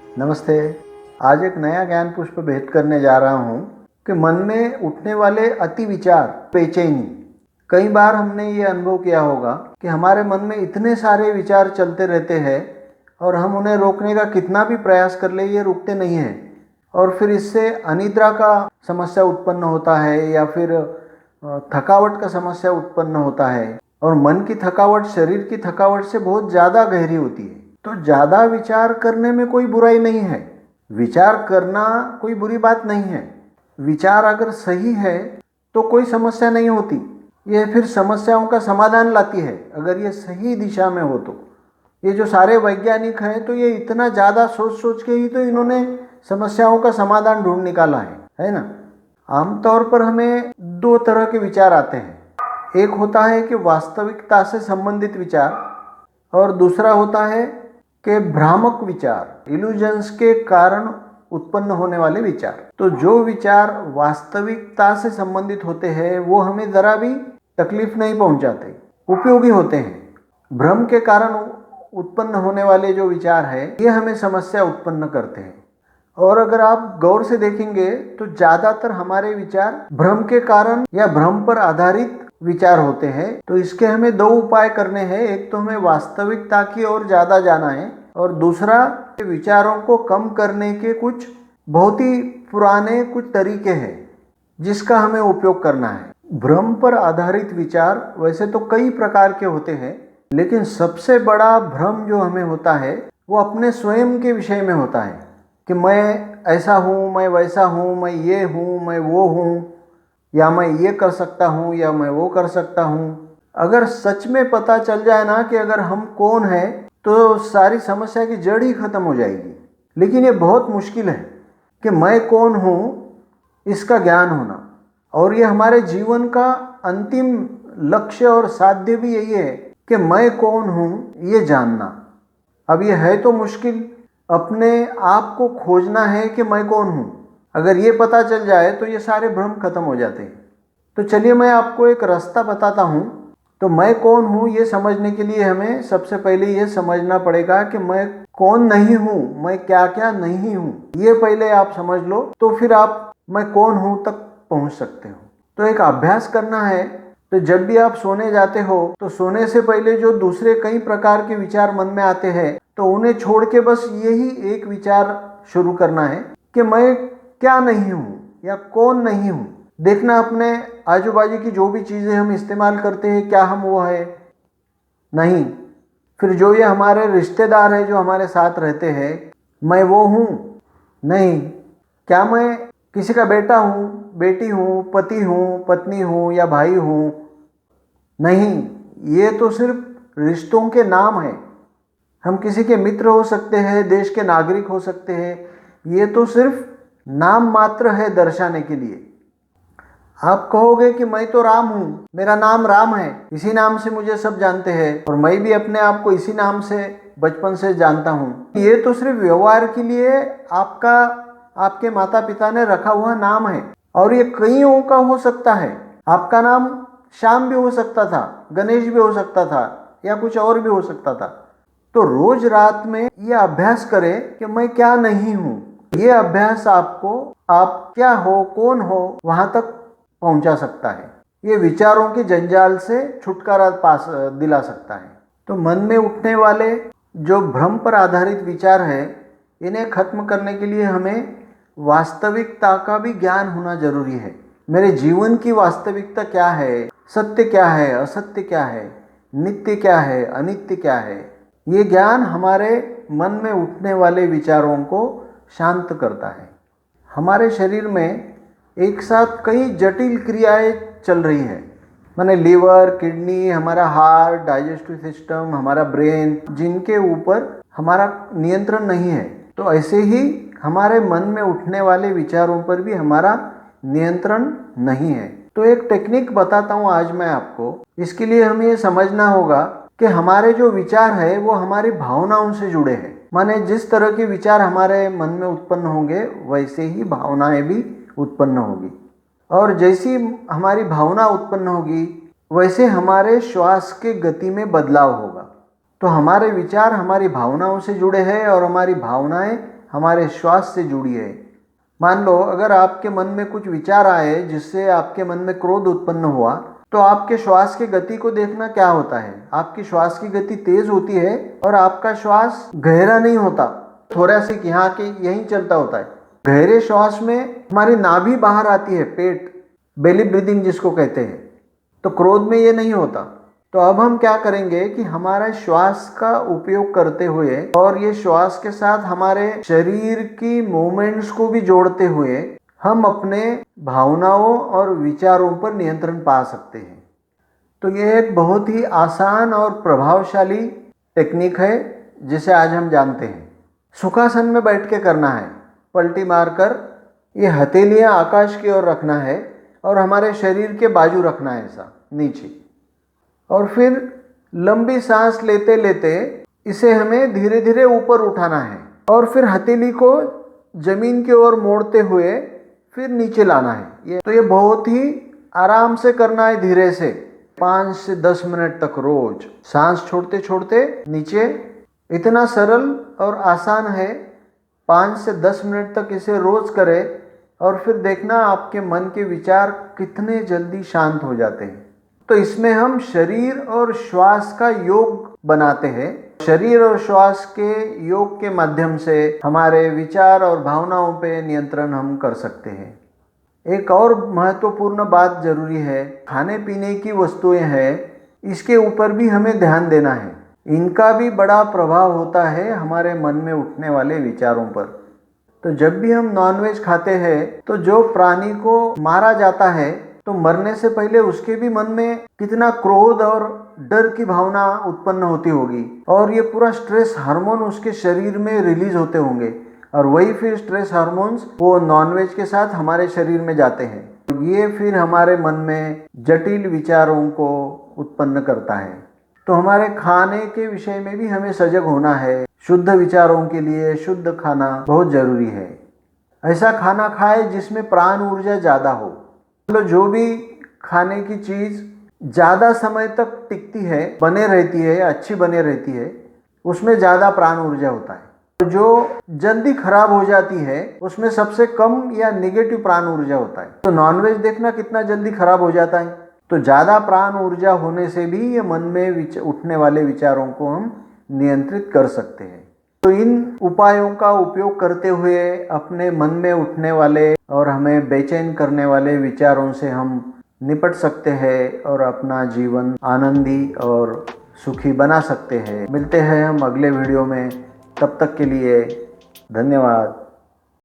नमस्ते। आज एक नया ज्ञान पुष्प भेंट करने जा रहा हूँ कि मन में उठने वाले अति विचार, बेचैनी। कई बार हमने ये अनुभव किया होगा कि हमारे मन में इतने सारे विचार चलते रहते हैं और हम उन्हें रोकने का कितना भी प्रयास कर ले, ये रुकते नहीं हैं। और फिर इससे अनिद्रा का समस्या उत्पन्न होता है या फिर थकावट का समस्या उत्पन्न होता है। और मन की थकावट शरीर की थकावट से बहुत ज़्यादा गहरी होती है। तो ज़्यादा विचार करने में कोई बुराई नहीं है, विचार करना कोई बुरी बात नहीं है। विचार अगर सही है तो कोई समस्या नहीं होती, यह फिर समस्याओं का समाधान लाती है अगर ये सही दिशा में हो तो। ये जो सारे वैज्ञानिक हैं तो ये इतना ज़्यादा सोच सोच के ही तो इन्होंने समस्याओं का समाधान ढूंढ निकाला है ना। आमतौर पर हमें दो तरह के विचार आते हैं। एक होता है कि वास्तविकता से संबंधित विचार और दूसरा होता है कि भ्रामक विचार, इल्यूजन्स के कारण उत्पन्न होने वाले विचार। तो जो विचार वास्तविकता से संबंधित होते हैं वो हमें ज़रा भी तकलीफ नहीं पहुंचाते, उपयोगी होते हैं। भ्रम के कारण उत्पन्न होने वाले जो विचार है ये हमें समस्या उत्पन्न करते हैं। और अगर आप गौर से देखेंगे तो ज़्यादातर हमारे विचार भ्रम के कारण या भ्रम पर आधारित विचार होते हैं। तो इसके हमें दो उपाय करने हैं। एक तो हमें वास्तविकता की ओर ज़्यादा जाना है और दूसरा विचारों को कम करने के कुछ बहुत ही पुराने कुछ तरीके हैं जिसका हमें उपयोग करना है। भ्रम पर आधारित विचार वैसे तो कई प्रकार के होते हैं, लेकिन सबसे बड़ा भ्रम जो हमें होता है वो अपने स्वयं के विषय में होता है कि मैं ऐसा हूँ, मैं वैसा हूँ, मैं ये हूँ, मैं वो हूँ, या मैं ये कर सकता हूँ या मैं वो कर सकता हूँ। अगर सच में पता चल जाए ना कि अगर हम कौन हैं तो सारी समस्या की जड़ ही खत्म हो जाएगी। लेकिन ये बहुत मुश्किल है कि मैं कौन हूँ इसका ज्ञान होना, और ये हमारे जीवन का अंतिम लक्ष्य और साध्य भी यही है कि मैं कौन हूँ ये जानना। अब ये है तो मुश्किल, अपने आप को खोजना है कि मैं कौन हूँ। अगर ये पता चल जाए तो ये सारे भ्रम खत्म हो जाते हैं। तो चलिए मैं आपको एक रास्ता बताता हूँ। तो मैं कौन हूँ ये समझने के लिए हमें सबसे पहले ये समझना पड़ेगा कि मैं कौन नहीं हूँ, मैं क्या क्या नहीं हूँ। ये पहले आप समझ लो तो फिर आप मैं कौन हूँ तक पहुँच सकते हो। तो एक अभ्यास करना है। तो जब भी आप सोने जाते हो तो सोने से पहले जो दूसरे कई प्रकार के विचार मन में आते हैं तो उन्हें छोड़ के बस यही एक विचार शुरू करना है कि मैं क्या नहीं हूँ या कौन नहीं हूँ। देखना अपने आजू बाजू की जो भी चीज़ें हम इस्तेमाल करते हैं क्या हम वो है? नहीं। फिर जो ये हमारे रिश्तेदार हैं जो हमारे साथ रहते हैं, मैं वो हूँ? नहीं। क्या मैं किसी का बेटा हूँ, बेटी हूँ, पति हूँ, पत्नी हूँ या भाई हूँ? नहीं। ये तो सिर्फ रिश्तों के नाम हैं। हम किसी के मित्र हो सकते हैं, देश के नागरिक हो सकते हैं, ये तो सिर्फ नाम मात्र है दर्शाने के लिए। आप कहोगे कि मैं तो राम हूँ, मेरा नाम राम है, इसी नाम से मुझे सब जानते हैं और मैं भी अपने आप को इसी नाम से बचपन से जानता हूँ। ये तो सिर्फ व्यवहार के लिए आपका आपके माता पिता ने रखा हुआ नाम है और ये कईयों का हो सकता है। आपका नाम श्याम भी हो सकता था, गणेश भी हो सकता था या कुछ और भी हो सकता था। तो रोज रात में ये अभ्यास करें कि मैं क्या नहीं हूँ। ये अभ्यास आपको आप क्या हो, कौन हो, वहां तक पहुंचा सकता है। ये विचारों के जंजाल से छुटकारा दिला सकता है। तो मन में उठने वाले जो भ्रम पर आधारित विचार है इन्हें खत्म करने के लिए हमें वास्तविकता का भी ज्ञान होना जरूरी है। मेरे जीवन की वास्तविकता क्या है, सत्य क्या है, असत्य क्या है, नित्य क्या है, अनित्य क्या है। ये ज्ञान हमारे मन में उठने वाले विचारों को शांत करता है। हमारे शरीर में एक साथ कई जटिल क्रियाएं चल रही है, माने लीवर, किडनी, हमारा हार्ट, डाइजेस्टिव सिस्टम, हमारा ब्रेन, जिनके ऊपर हमारा नियंत्रण नहीं है। तो ऐसे ही हमारे मन में उठने वाले विचारों पर भी हमारा नियंत्रण नहीं है। तो एक टेक्निक बताता हूँ आज मैं आपको। इसके लिए हमें ये समझना होगा कि हमारे जो विचार है वो हमारी भावनाओं से जुड़े हैं। माने जिस तरह के विचार हमारे मन में उत्पन्न होंगे वैसे ही भावनाएं भी उत्पन्न होगी, और जैसी हमारी भावना उत्पन्न होगी वैसे हमारे श्वास के गति में बदलाव होगा। तो हमारे विचार हमारी भावनाओं से जुड़े हैं और हमारी भावनाएं हमारे श्वास से जुड़ी है। मान लो अगर आपके मन में कुछ विचार आए जिससे आपके मन में क्रोध उत्पन्न हुआ, तो आपके श्वास की गति को देखना क्या होता है। आपकी श्वास की गति तेज होती है और आपका श्वास गहरा नहीं होता, थोरैसिक यहाँ के यहीं चलता होता है। गहरे श्वास में हमारी नाभि बाहर आती है, पेट, बेली ब्रीदिंग जिसको कहते हैं। तो क्रोध में ये नहीं होता। तो अब हम क्या करेंगे कि हमारा श्वास का उपयोग करते हुए और ये श्वास के साथ हमारे शरीर की मूवमेंट्स को भी जोड़ते हुए हम अपने भावनाओं और विचारों पर नियंत्रण पा सकते हैं। तो ये एक बहुत ही आसान और प्रभावशाली टेक्निक है जिसे आज हम जानते हैं। सुखासन में बैठ के करना है। पलटी मारकर ये हथेलियां आकाश की ओर रखना है और हमारे शरीर के बाजू रखना है, ऐसा नीचे। और फिर लंबी सांस लेते लेते इसे हमें धीरे धीरे ऊपर उठाना है और फिर हथेली को जमीन की ओर मोड़ते हुए फिर नीचे लाना है। ये बहुत ही आराम से करना है, धीरे से 5 से 10 मिनट तक रोज, सांस छोड़ते छोड़ते नीचे। इतना सरल और आसान है। 5 से 10 मिनट तक इसे रोज करें और फिर देखना आपके मन के विचार कितने जल्दी शांत हो जाते हैं। तो इसमें हम शरीर और श्वास का योग बनाते हैं। शरीर और श्वास के योग के माध्यम से हमारे विचार और भावनाओं पे नियंत्रण हम कर सकते हैं। एक और महत्वपूर्ण बात जरूरी है, खाने पीने की वस्तुएं हैं, इसके ऊपर भी हमें ध्यान देना है। इनका भी बड़ा प्रभाव होता है हमारे मन में उठने वाले विचारों पर। तो जब भी हम नॉनवेज खाते हैं तो जो प्राणी को मारा जाता है, तो मरने से पहले उसके भी मन में कितना क्रोध और डर की भावना उत्पन्न होती होगी और ये पूरा स्ट्रेस हार्मोन उसके शरीर में रिलीज होते होंगे और वही फिर स्ट्रेस हार्मोन्स वो नॉनवेज के साथ हमारे शरीर में जाते हैं। ये फिर हमारे मन में जटिल विचारों को उत्पन्न करता है। तो हमारे खाने के विषय में भी हमें सजग होना है। शुद्ध विचारों के लिए शुद्ध खाना बहुत जरूरी है। ऐसा खाना खाए जिसमें प्राण ऊर्जा ज़्यादा हो। मतलब जो भी खाने की चीज़ ज़्यादा समय तक टिकती है, बने रहती है, अच्छी बने रहती है, उसमें ज़्यादा प्राण ऊर्जा होता है। जो जल्दी खराब हो जाती है उसमें सबसे कम या नेगेटिव प्राण ऊर्जा होता है। तो नॉनवेज देखना कितना जल्दी खराब हो जाता है। तो ज़्यादा प्राण ऊर्जा होने से भी ये मन में उठने वाले विचारों को हम नियंत्रित कर सकते हैं। तो इन उपायों का उपयोग करते हुए अपने मन में उठने वाले और हमें बेचैन करने वाले विचारों से हम निपट सकते हैं और अपना जीवन आनंदी और सुखी बना सकते हैं। मिलते हैं हम अगले वीडियो में। तब तक के लिए धन्यवाद।